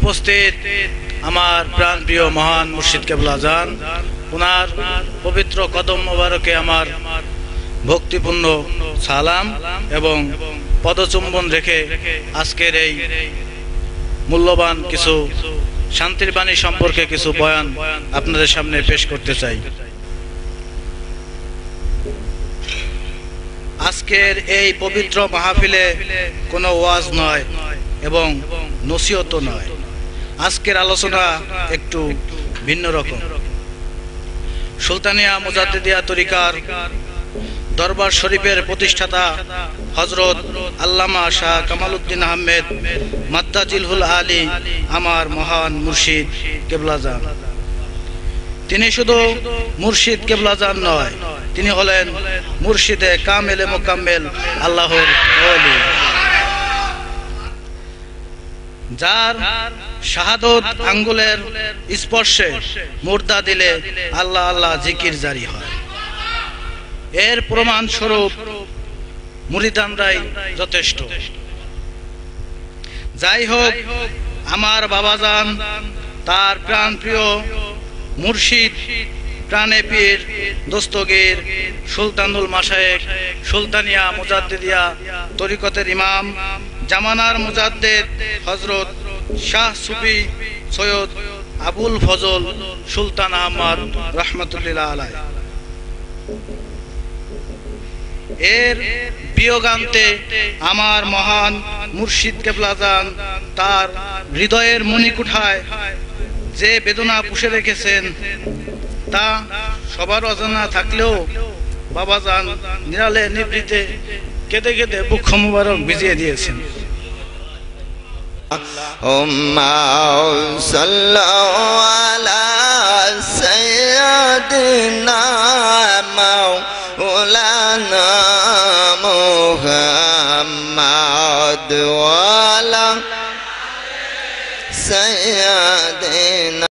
উপস্থিত আমার প্রাণপ্রিয় মহান মুর্শিদ কেবলা জান, ওনার পবিত্র কদম মোবারকে আমার ভক্তিপূর্ণ সালাম এবং পদচুম্বন রেখে আজকের এই মূল্যবান কিছু শান্তির বাণী সম্পর্কে কিছু বয়ান আপনাদের সামনে পেশ করতে চাই। আজকের এই পবিত্র মাহফিলে কোনো ওয়াজ নয় এবং নসিহত নয়। আজকের আলোচনা একটু ভিন্ন রকম। সুলতানিয়া মুজাদ্দিদিয়া তরিকার দরবার শরীফের প্রতিষ্ঠাতা হযরত আল্লামা শাহ কামাল উদ্দিন আহমেদ মাদ্দাজিলহুল আলী আমার মহান মুর্শিদ কেবলা জান। তিনি শুধু মুর্শিদ কেবলা জান নয়, তিনি হলেন মুর্শিদে কামেলে মোকাম্মেল আল্লাহর ওলি, যার শাহাদত আঙ্গুলের স্পর্শে মুর্দা দিলে আল্লাহ আল্লাহ জিকির জারি হয়। এর প্রমাণ স্বরূপ মুরিদানরাই যথেষ্ট। যাই হোক, আমার বাবাজান তার প্রাণপ্রিয় মুর্শিদ প্রাণে পীর দস্তগীর সুলতানুল মাশায়েখ সুলতানিয়া মুজাদ্দিদিয়া তরিকতের ইমাম জামানার মুজাদ্দিদ হযরত শাহ সুফি সৈয়দ আবুল ফজল সুলতান আহমদ রাহমাতুল্লাহ আলাইহি এর বিয়োগান্তে আমার মহান মুর্শিদ কেবলা জান তার হৃদয়ের মণিকুঠায় যে বেদনা পুষে রেখেছেন তা সবার অজানা থাকলেও বাবাজান নিরালে নিভৃতে কেঁদে কেঁদে বক্ষ মুবারক ভিজিয়ে দিয়েছেন। اللهم صل على سيدنا مولانا محمد وعلى سيدنا